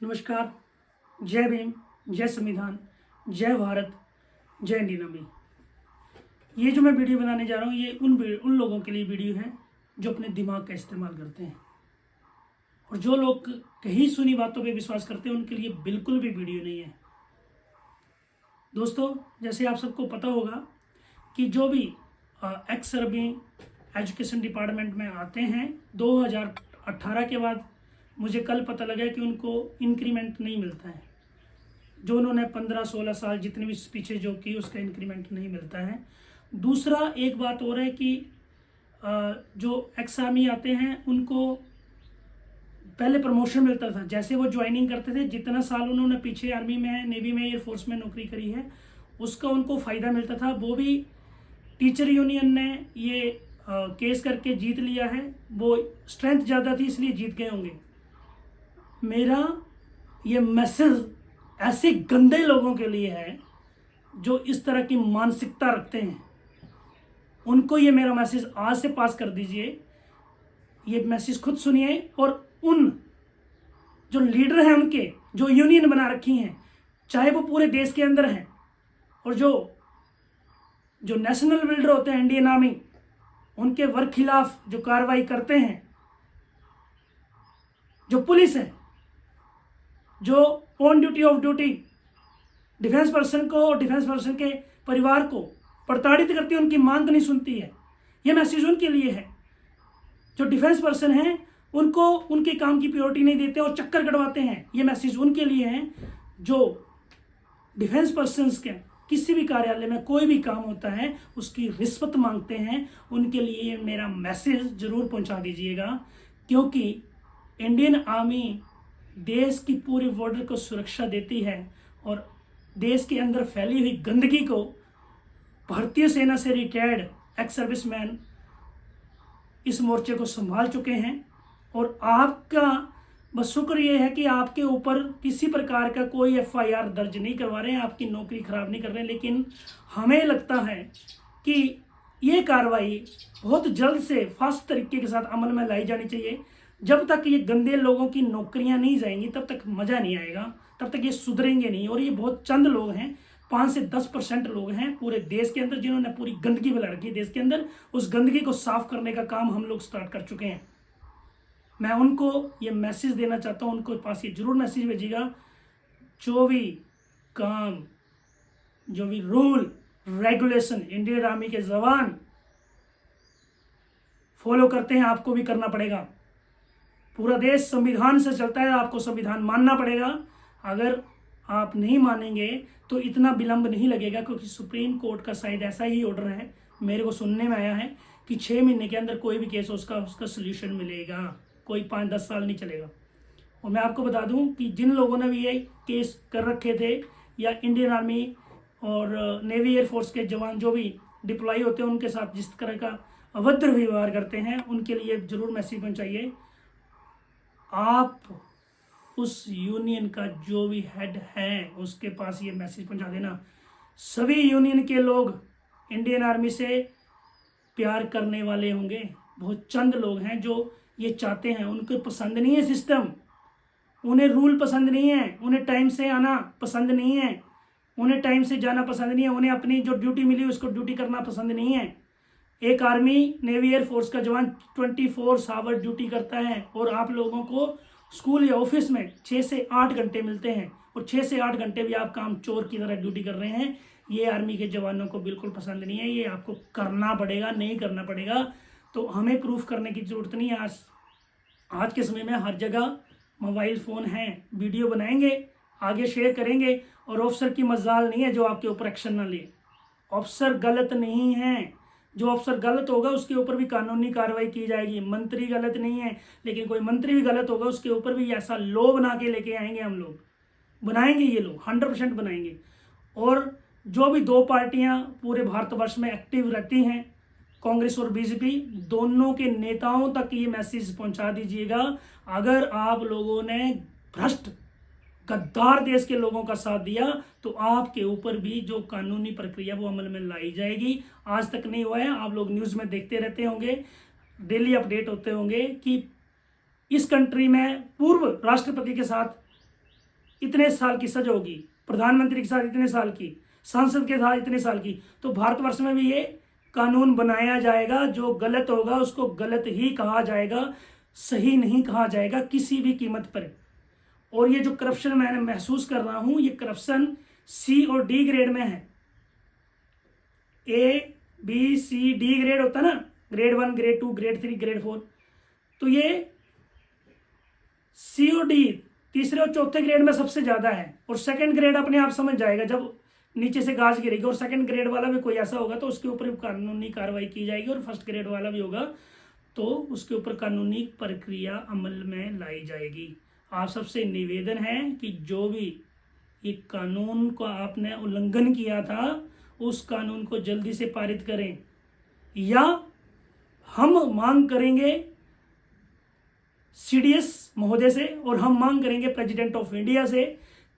नमस्कार। जय भीम, जय संविधान, जय भारत, जय इंडियन आर्मी। ये जो मैं वीडियो बनाने जा रहा हूँ ये उन लोगों के लिए वीडियो है जो अपने दिमाग का इस्तेमाल करते हैं, और जो लोग कहीं सुनी बातों पे विश्वास करते हैं उनके लिए बिल्कुल भी वीडियो नहीं है। दोस्तों, जैसे आप सबको पता होगा कि जो भी एक्स सर्विंग एजुकेशन डिपार्टमेंट में आते हैं 2018 के बाद, मुझे कल पता लगा कि उनको इंक्रीमेंट नहीं मिलता है। जो उन्होंने 15-16 साल जितने भी पीछे जो की उसका इंक्रीमेंट नहीं मिलता है। दूसरा एक बात और है कि जो एक्स आर्मी आते हैं उनको पहले प्रमोशन मिलता था। जैसे वो ज्वाइनिंग करते थे, जितना साल उन्होंने पीछे आर्मी में, नेवी में, एयरफोर्स में नौकरी करी है उसका उनको फ़ायदा मिलता था। वो भी टीचर यूनियन ने ये केस करके जीत लिया है। वो स्ट्रेंथ ज़्यादा थी इसलिए जीत गए होंगे। मेरा ये मैसेज ऐसे गंदे लोगों के लिए है जो इस तरह की मानसिकता रखते हैं। उनको ये मेरा मैसेज आज से पास कर दीजिए। ये मैसेज खुद सुनिए, और उन जो लीडर हैं उनके जो यूनियन बना रखी हैं, चाहे वो पूरे देश के अंदर हैं, और जो नेशनल बिल्डर होते हैं इंडियन आर्मी, उनके वर्क खिलाफ जो कार्रवाई करते हैं, जो पुलिस है, जो on duty of duty defence person को और डिफेंस पर्सन के परिवार को प्रताड़ित करती है, उनकी मांग नहीं सुनती है। यह मैसेज उनके लिए है। जो डिफेंस पर्सन हैं उनको उनके काम की प्रायोरिटी नहीं देते और चक्कर कटवाते हैं। ये मैसेज उनके लिए है जो डिफेंस पर्सन्स के किसी भी कार्यालय में कोई भी काम होता है उसकी रिश्वत मांगते हैं। उनके लिए मेरा मैसेज जरूर पहुंचा दीजिएगा, क्योंकि इंडियन आर्मी देश की पूरी बॉर्डर को सुरक्षा देती है, और देश के अंदर फैली हुई गंदगी को भारतीय सेना से रिटायर्ड एक्स सर्विसमैन इस मोर्चे को संभाल चुके हैं। और आपका बस शुक्र ये है कि आपके ऊपर किसी प्रकार का कोई FIR दर्ज नहीं करवा रहे हैं, आपकी नौकरी खराब नहीं कर रहे हैं। लेकिन हमें लगता है कि ये कार्रवाई बहुत जल्द से फास्ट तरीके के साथ अमल में लाई जानी चाहिए। जब तक ये गंदे लोगों की नौकरियां नहीं जाएंगी तब तक मज़ा नहीं आएगा, तब तक ये सुधरेंगे नहीं। और ये बहुत चंद लोग हैं, 5 से 10% लोग हैं पूरे देश के अंदर जिन्होंने पूरी गंदगी फैला रखी है देश के अंदर। उस गंदगी को साफ करने का काम हम लोग स्टार्ट कर चुके हैं। मैं उनको ये मैसेज देना चाहता हूँ, उनको पास ये जरूर मैसेज भेजिएगा। जो भी काम, जो भी रूल रेगुलेशन इंडियन आर्मी के जवान फॉलो करते हैं आपको भी करना पड़ेगा। पूरा देश संविधान से चलता है, आपको संविधान मानना पड़ेगा। अगर आप नहीं मानेंगे तो इतना विलंब नहीं लगेगा, क्योंकि सुप्रीम कोर्ट का शायद ऐसा ही ऑर्डर है, मेरे को सुनने में आया है कि 6 महीने के अंदर कोई भी केस उसका सोल्यूशन मिलेगा, कोई 5-10 साल नहीं चलेगा। और मैं आपको बता दूं कि जिन लोगों ने भी ये केस कर रखे थे, या इंडियन आर्मी और नेवी एयरफोर्स के जवान जो भी डिप्लॉय होते हैं उनके साथ जिस तरह का अभद्र व्यवहार करते हैं, उनके लिए जरूर मैसेज पहुंचाइए। आप उस यूनियन का जो भी हेड है उसके पास ये मैसेज पहुंचा देना। सभी यूनियन के लोग इंडियन आर्मी से प्यार करने वाले होंगे। बहुत चंद लोग हैं जो ये चाहते हैं, उनको पसंद नहीं है सिस्टम, उन्हें रूल पसंद नहीं है, उन्हें टाइम से आना पसंद नहीं है, उन्हें टाइम से जाना पसंद नहीं है, उन्हें अपनी जो ड्यूटी मिली उसको ड्यूटी करना पसंद नहीं है। एक आर्मी नेवी एयरफोर्स का जवान 24 आवर ड्यूटी करता है, और आप लोगों को स्कूल या ऑफिस में 6 से 8 घंटे मिलते हैं, और 6 से 8 घंटे भी आप काम चोर की तरह ड्यूटी कर रहे हैं। ये आर्मी के जवानों को बिल्कुल पसंद नहीं है। ये आपको करना पड़ेगा, नहीं करना पड़ेगा तो हमें प्रूफ करने की ज़रूरत नहीं है। आज के समय में हर जगह मोबाइल फ़ोन है, वीडियो बनाएंगे, आगे शेयर करेंगे, और ऑफिसर की मजाल नहीं है जो आपके ऊपर एक्शन ना ले। ऑफिसर गलत नहीं है, जो अफसर गलत होगा उसके ऊपर भी कानूनी कार्रवाई की जाएगी। मंत्री गलत नहीं है, लेकिन कोई मंत्री भी गलत होगा उसके ऊपर भी ऐसा लॉ बना के लेके आएंगे, हम लोग बनाएंगे ये लॉ, 100% बनाएंगे। और जो भी 2 पार्टियां पूरे भारतवर्ष में एक्टिव रहती हैं, कांग्रेस और बीजेपी, दोनों के नेताओं तक ये मैसेज पहुंचा दीजिएगा। अगर आप लोगों ने भ्रष्ट गद्दार देश के लोगों का साथ दिया तो आपके ऊपर भी जो कानूनी प्रक्रिया वो अमल में लाई जाएगी। आज तक नहीं हुआ है, आप लोग न्यूज़ में देखते रहते होंगे, डेली अपडेट होते होंगे कि इस कंट्री में पूर्व राष्ट्रपति के साथ इतने साल की सजा होगी, प्रधानमंत्री के साथ इतने साल की, सांसद के साथ इतने साल की। तो भारतवर्ष में भी ये कानून बनाया जाएगा, जो गलत होगा उसको गलत ही कहा जाएगा, सही नहीं कहा जाएगा किसी भी कीमत पर। और ये जो करप्शन मैंने महसूस कर रहा हूं, ये करप्शन सी और डी ग्रेड में है। A B C D grade होता है ना, ग्रेड 1, ग्रेड 2, ग्रेड 3, ग्रेड 4। तो ये सी और डी तीसरे और चौथे ग्रेड में सबसे ज्यादा है। और सेकंड ग्रेड अपने आप समझ जाएगा जब नीचे से गाज गिरेगी। और सेकंड ग्रेड वाला भी कोई ऐसा होगा तो उसके ऊपर कानूनी कार्रवाई की जाएगी। और फर्स्ट ग्रेड वाला भी होगा तो उसके ऊपर कानूनी प्रक्रिया अमल में लाई जाएगी। आप सबसे निवेदन है कि जो भी ये कानून का आपने उल्लंघन किया था उस कानून को जल्दी से पारित करें, या हम मांग करेंगे सीडीएस महोदय से और हम मांग करेंगे प्रेसिडेंट ऑफ इंडिया से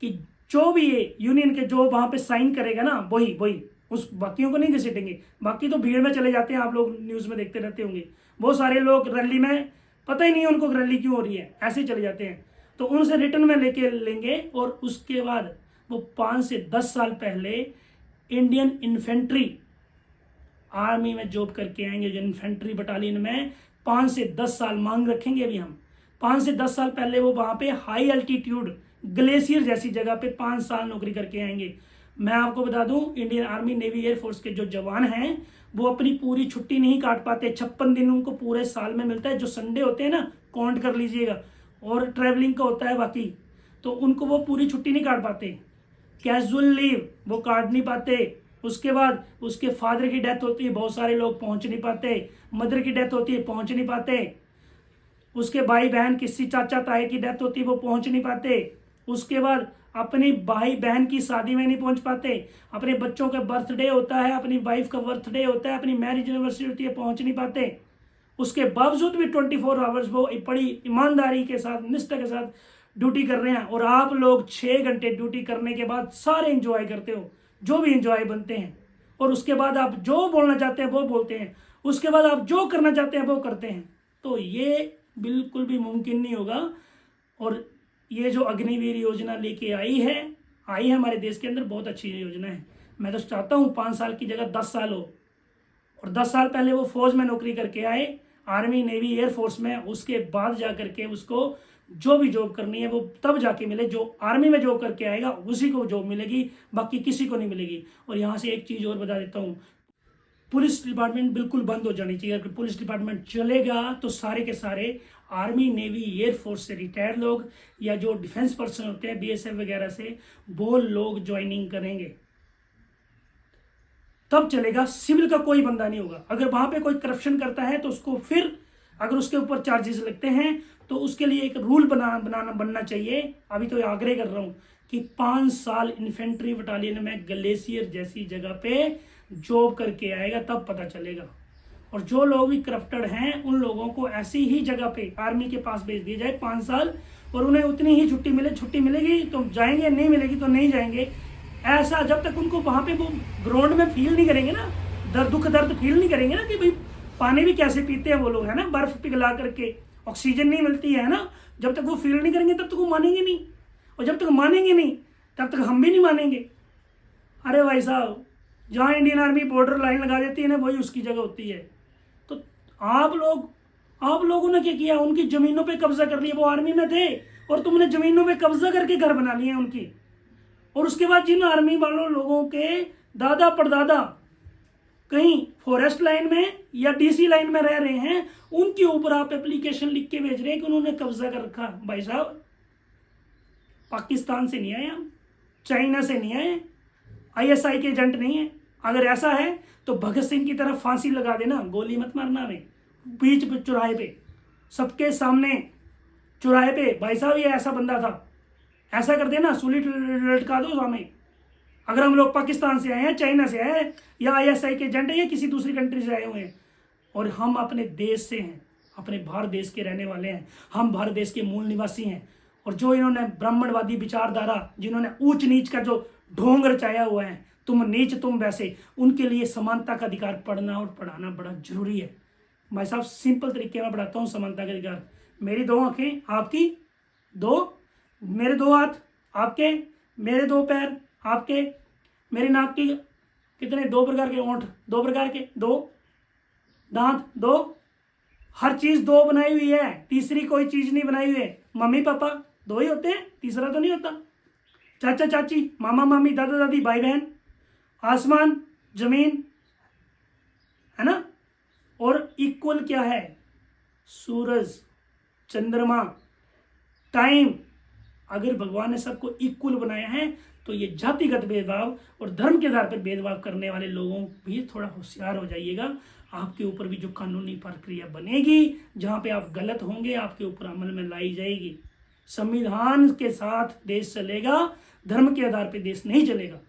कि जो भी ये यूनियन के जो वहां पे साइन करेगा ना वही उस बाकियों को नहीं घसीटेंगे। बाकी तो भीड़ में चले जाते हैं, आप लोग न्यूज में देखते रहते होंगे, बहुत सारे लोग रैली में पता ही नहीं है उनको रैली क्यों हो रही है, ऐसे ही चले जाते हैं। तो उनसे रिटर्न में लेके लेंगे और उसके बाद वो 5 से 10 साल पहले इंडियन इन्फेंट्री आर्मी में जॉब करके आएंगे। जो इन्फेंट्री बटालियन में 5 से 10 साल मांग रखेंगे अभी हम। 5 से 10 साल पहले वो वहां पे हाई अल्टीट्यूड ग्लेशियर जैसी जगह पे 5 साल नौकरी करके आएंगे। मैं आपको बता दूं, इंडियन आर्मी, नेवी, एयरफोर्स के जो जवान हैं वो अपनी पूरी छुट्टी नहीं काट पाते। 56 दिन उनको पूरे साल में मिलता है। जो संडे होते हैं ना, काउंट कर लीजिएगा, और ट्रैवलिंग का होता है बाकी, तो उनको वो पूरी छुट्टी नहीं काट पाते। कैजुअल लीव वो काट नहीं पाते। उसके बाद उसके फादर की डेथ होती है, बहुत सारे लोग पहुंच नहीं पाते। मदर की डेथ होती है, पहुंच नहीं पाते। उसके भाई बहन, किसी चाचा ताए की डेथ होती है, वो पहुंच नहीं पाते। उसके बाद अपनी भाई बहन की शादी में नहीं पहुंच पाते। अपने बच्चों का बर्थडे होता है, अपनी वाइफ का बर्थडे होता है, अपनी मैरिज एनिवर्सरी होती है, पहुंच नहीं पाते। उसके बावजूद भी 24 आवर्स वो बड़ी ईमानदारी के साथ, निष्ठा के साथ ड्यूटी कर रहे हैं। और आप लोग 6 घंटे ड्यूटी करने के बाद सारे एंजॉय करते हो, जो भी एंजॉय बनते हैं। और उसके बाद आप जो बोलना चाहते हैं वो बोलते हैं, उसके बाद आप जो करना चाहते हैं वो करते हैं। तो ये बिल्कुल भी मुमकिन नहीं होगा। और ये जो अग्निवीर योजना लेके आई है हमारे देश के अंदर, बहुत अच्छी योजना है। मैं तो चाहता हूँ 5 साल की जगह 10 साल हो। और 10 साल पहले वो फौज में नौकरी करके आए, आर्मी, नेवी, एयरफोर्स में। उसके बाद जा करके उसको जो भी जॉब करनी है वो तब जाके मिले। जो आर्मी में जॉब करके आएगा उसी को जॉब मिलेगी, बाकी किसी को नहीं मिलेगी। और यहाँ से एक चीज़ और बता देता हूँ, पुलिस डिपार्टमेंट बिल्कुल बंद हो जानी चाहिए। अगर पुलिस डिपार्टमेंट चलेगा तो सारे के सारे आर्मी, नेवी, एयरफोर्स से रिटायर्ड लोग या जो डिफेंस पर्सन होते हैं बीएसएफ वगैरह से, वो लोग ज्वाइनिंग करेंगे, तब चलेगा। सिविल का कोई बंदा नहीं होगा। अगर वहां पे कोई करप्शन करता है तो उसको फिर अगर उसके ऊपर चार्जेस लगते हैं तो उसके लिए एक रूल बनना चाहिए। अभी तो आग्रह कर रहा हूं कि 5 साल इन्फेंट्री बटालियन में ग्लेशियर जैसी जगह पे जॉब करके आएगा, तब पता चलेगा। और जो लोग भी करप्टेड हैं उन लोगों को ऐसी ही जगह पे आर्मी के पास भेज दिया जाए 5 साल, और उन्हें उतनी ही छुट्टी मिलेगी तो जाएंगे, नहीं मिलेगी तो नहीं जाएंगे। ऐसा जब तक उनको वहां पे वो ग्राउंड में फील नहीं करेंगे ना, दुख दर्द फील नहीं करेंगे ना कि भाई पानी भी कैसे पीते हैं वो लोग, है ना, बर्फ पिघला करके ऑक्सीजन नहीं मिलती है ना, जब तक वो फील नहीं करेंगे तब तक वो मानेंगे नहीं। और जब तक मानेंगे नहीं तब तक हम भी नहीं मानेंगे। अरे भाई साहब, जहाँ इंडियन आर्मी बॉर्डर लाइन लगा देती है ना, वही उसकी जगह होती है। तो आप लोगों ने क्या किया, उनकी जमीनों पे कब्जा कर लिया। वो आर्मी में थे और तुमने जमीनों पे कब्जा करके घर बना लिए उनकी। और उसके बाद जिन आर्मी वालों लोगों के दादा परदादा कहीं फॉरेस्ट लाइन में या डीसी लाइन में रह रहे हैं, उनके ऊपर आप एप्लीकेशन लिख के भेज रहे हैं कि उन्होंने कब्जा कर रखा। भाई साहब, पाकिस्तान से नहीं आए हम, चाइना से नहीं आए, आईएसआई के एजेंट नहीं है। अगर ऐसा है तो भगत सिंह की तरफ फांसी लगा देना, गोली मत मारना हमें बीच चौराहे पे, सबके सामने चौराहे पे। भाई साहब, ये ऐसा बंदा था, ऐसा कर देना, सूली लटका दो हमें। अगर हम लोग पाकिस्तान से आए हैं, चाइना से आए हैं, या आईएसआई के एजेंट है, या किसी दूसरी कंट्री से आए हुए हैं, और हम अपने देश से हैं, अपने भारत देश के रहने वाले हैं, हम भारत देश के मूल निवासी हैं। और जो इन्होंने ब्राह्मणवादी विचारधारा, जिन्होंने ऊंच नीच का जो ढोंग रचाया हुआ है, तुम नीच तुम वैसे, उनके लिए समानता का अधिकार पढ़ना और पढ़ाना बड़ा जरूरी है। भाई साहब, सिंपल तरीके में पढ़ाता हूँ समानता का अधिकार। मेरी 2 आंखें, आपकी 2, मेरे 2 हाथ, आपके, मेरे 2 पैर, आपके, मेरी नाक की कितने 2 प्रकार के ओंठ, 2 प्रकार के, 2 दांत, 2, हर चीज 2 बनाई हुई है, तीसरी कोई चीज नहीं बनाई हुई है। मम्मी पापा 2 ही होते हैं, तीसरा तो नहीं होता। चाचा चाची, मामा मामी, दादा दादी, भाई बहन, आसमान जमीन, है ना। और इक्वल क्या है? सूरज, चंद्रमा, टाइम। अगर भगवान ने सबको इक्वल बनाया है तो ये जातिगत भेदभाव और धर्म के आधार पर भेदभाव करने वाले लोगों भी थोड़ा होशियार हो जाइएगा। आपके ऊपर भी जो कानूनी प्रक्रिया बनेगी, जहां पे आप गलत होंगे, आपके ऊपर अमल में लाई जाएगी। संविधान के साथ देश चलेगा, धर्म के आधार पर देश नहीं चलेगा।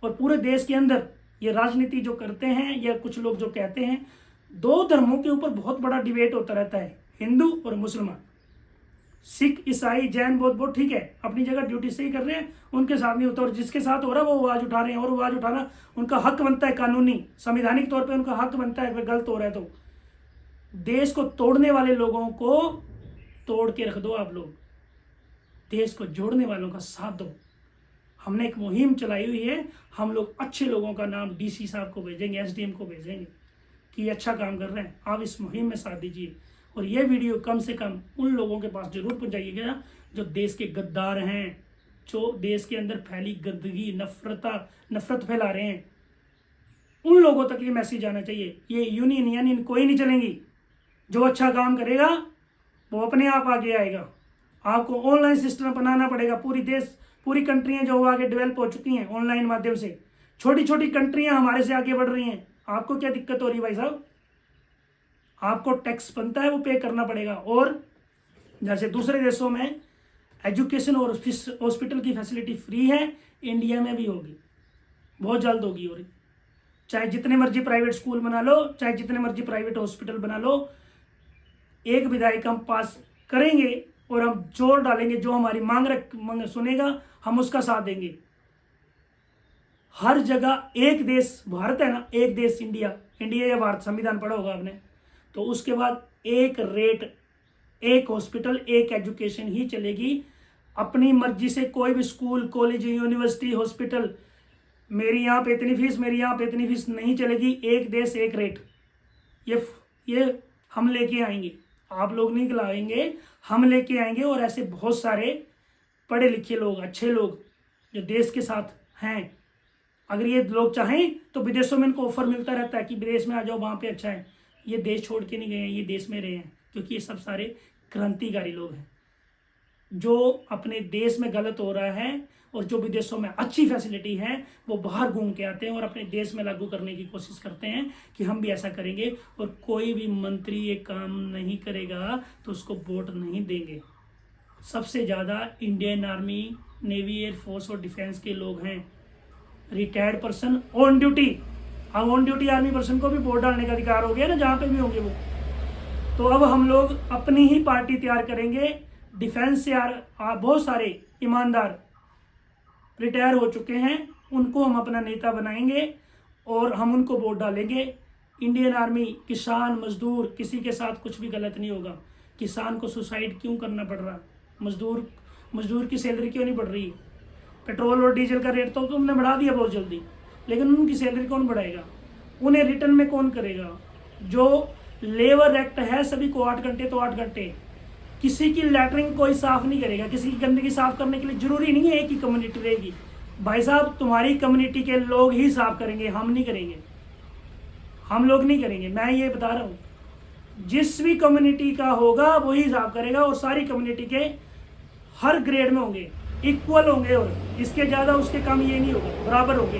और पूरे देश के अंदर ये राजनीति जो करते हैं या कुछ लोग जो कहते हैं, 2 धर्मों के ऊपर बहुत बड़ा डिबेट होता रहता है, हिंदू और मुसलमान, सिख, ईसाई, जैन, बौद्ध, ठीक है, अपनी जगह ड्यूटी सही कर रहे हैं, उनके साथ नहीं होता। और जिसके साथ हो रहा है वो आवाज उठा रहे हैं, और आवाज उठाना उनका हक बनता है, कानूनी संवैधानिक तौर पे उनका हक बनता है। अगर गलत हो रहा है तो देश को तोड़ने वाले लोगों को तोड़ के रख दो आप लोग, देश को जोड़ने वालों का साथ दो। हमने एक मुहिम चलाई हुई है, हम लोग अच्छे लोगों का नाम डीसी साहब को भेजेंगे, एसडीएम को भेजेंगे कि ये अच्छा काम कर रहे हैं, आप इस मुहिम में साथ दीजिए। और ये वीडियो कम से कम उन लोगों के पास जरूर पहुंचाइएगा जो देश के गद्दार हैं, जो देश के अंदर फैली गंदगी, नफरत फैला रहे हैं। उन लोगों तक ये मैसेज आना चाहिए। ये यूनियन कोई नहीं चलेंगी। जो अच्छा काम करेगा वो अपने आप आगे आएगा। आपको ऑनलाइन सिस्टम बनाना पड़ेगा। पूरी कंट्रियां जो आगे डेवलप हो चुकी हैं ऑनलाइन माध्यम से, छोटी छोटी कंट्रियां हमारे से आगे बढ़ रही हैं। आपको क्या दिक्कत हो रही है भाई साहब? आपको टैक्स बनता है वो पे करना पड़ेगा। और जैसे दूसरे देशों में एजुकेशन और हॉस्पिटल की फैसिलिटी फ्री है, इंडिया में भी होगी, बहुत जल्द होगी। और चाहे जितने मर्जी प्राइवेट स्कूल बना लो, चाहे जितने मर्जी प्राइवेट हॉस्पिटल बना लो, एक विधायक हम पास करेंगे और हम जोर डालेंगे, जो हमारी मांग सुनेगा हम उसका साथ देंगे। हर जगह एक देश भारत है ना, एक देश इंडिया या भारत, संविधान पढ़ा होगा आपने, तो उसके बाद एक रेट, एक हॉस्पिटल, एक एजुकेशन ही चलेगी। अपनी मर्जी से कोई भी स्कूल, कॉलेज, यूनिवर्सिटी, हॉस्पिटल, मेरी यहाँ पे इतनी फीस, मेरी यहाँ पे इतनी फीस नहीं चलेगी। एक देश एक रेट, ये हम लेके आएंगे, आप लोग नहीं लाएंगे, हम लेके आएंगे। और ऐसे बहुत सारे पढ़े लिखे लोग, अच्छे लोग जो देश के साथ हैं, अगर ये लोग चाहें तो विदेशों में इनको ऑफर मिलता रहता है कि विदेश में आ जाओ, वहाँ पे अच्छा है। ये देश छोड़ के नहीं गए हैं, ये देश में रहे हैं, क्योंकि ये सब सारे क्रांतिकारी लोग हैं जो अपने देश में गलत हो रहा है और जो विदेशों में अच्छी फैसिलिटी है वो बाहर घूम के आते हैं और अपने देश में लागू करने की कोशिश करते हैं कि हम भी ऐसा करेंगे। और कोई भी मंत्री ये काम नहीं करेगा तो उसको वोट नहीं देंगे। सबसे ज़्यादा इंडियन आर्मी, नेवी, एयरफोर्स और डिफेंस के लोग हैं, रिटायर्ड पर्सन ऑन ड्यूटी। अब ऑन ड्यूटी आर्मी पर्सन को भी वोट डालने का अधिकार हो गया ना, जहाँ पे भी होंगे वो। तो अब हम लोग अपनी ही पार्टी तैयार करेंगे। डिफेंस से बहुत सारे ईमानदार रिटायर हो चुके हैं, उनको हम अपना नेता बनाएंगे और हम उनको वोट डालेंगे। इंडियन आर्मी, किसान, मजदूर, किसी के साथ कुछ भी गलत नहीं होगा। किसान को सुसाइड क्यों करना पड़ रहा? मजदूर की सैलरी क्यों नहीं बढ़ रही? पेट्रोल और डीजल का रेट तो तुमने बढ़ा दिया बहुत जल्दी, लेकिन उनकी सैलरी कौन बढ़ाएगा? उन्हें रिटर्न में कौन करेगा? जो लेबर एक्ट है, सभी को 8 घंटे तो 8 घंटे। किसी की लैटरिन कोई साफ नहीं करेगा। किसी की गंदगी साफ करने के लिए जरूरी नहीं है एक ही कम्युनिटी रहेगी। भाई साहब, तुम्हारी कम्युनिटी के लोग ही साफ करेंगे, हम नहीं करेंगे, हम लोग नहीं करेंगे। मैं ये बता रहा हूँ, जिस भी कम्युनिटी का होगा वही साफ करेगा। और सारी कम्युनिटी के हर ग्रेड में होंगे, इक्वल होंगे, और इसके ज़्यादा उसके कम ये नहीं होगा, बराबर होंगे।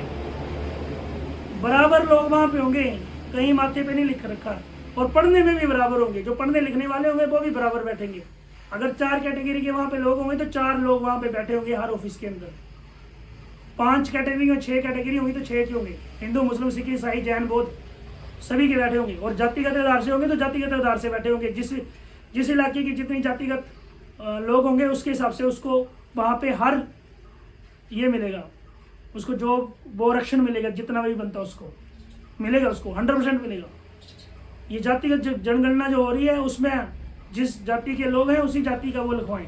बराबर लोग वहाँ पे होंगे, कहीं माथे पे नहीं लिख रखा। और पढ़ने में भी बराबर होंगे, जो पढ़ने लिखने वाले होंगे वो भी बराबर बैठेंगे। अगर 4 कैटेगरी के वहाँ पे लोग होंगे तो 4 लोग वहाँ पे बैठे होंगे हर ऑफिस के अंदर। 5 कैटेगरी में 6 कैटेगरी होंगी तो 6 की होंगे, हिंदू, मुस्लिम, सिख, ईसाई, जैन, बौद्ध, सभी के बैठे होंगे। और जातिगत आधार से होंगे तो जातिगत आधार से बैठे होंगे। जिस इलाके की जितनी जातिगत लोग होंगे उसके हिसाब से उसको वहाँ पे हर ये मिलेगा, उसको जो वो आरक्षण मिलेगा, जितना भी बनता उसको मिलेगा, उसको 100% मिलेगा। ये जातिगत जनगणना जो हो रही है उसमें जिस जाति के लोग हैं उसी जाति का वो लिखवाएं।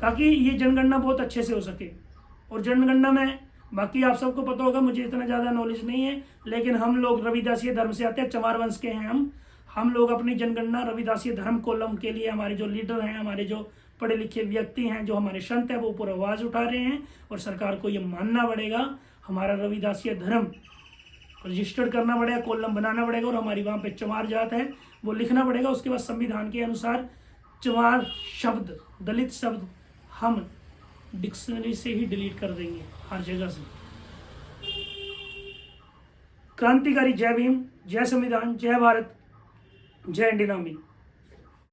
ताकि ये जनगणना बहुत अच्छे से हो सके। और जनगणना में बाकी आप सबको पता होगा, मुझे इतना ज़्यादा नॉलेज नहीं है, लेकिन हम लोग रविदासीय धर्म से आते हैं, चमार वंश के हैं हम लोग अपनी जनगणना रविदासीय धर्म कॉलम के लिए हमारे जो लीडर हैं, हमारे जो पढ़े लिखे व्यक्ति हैं, जो हमारे संत हैं, वो पूरा आवाज़ उठा रहे हैं। और सरकार को ये मानना पड़ेगा, हमारा रविदासीय धर्म रजिस्टर्ड करना पड़ेगा, कॉलम बनाना पड़ेगा, और हमारी वहाँ पे चमार जात है वो लिखना पड़ेगा। उसके बाद संविधान के अनुसार चमार शब्द, दलित शब्द हम डिक्शनरी से ही डिलीट कर देंगे हर जगह से। क्रांतिकारी जय भीम, जय संविधान, जय भारत, जय इंडियन आर्मी।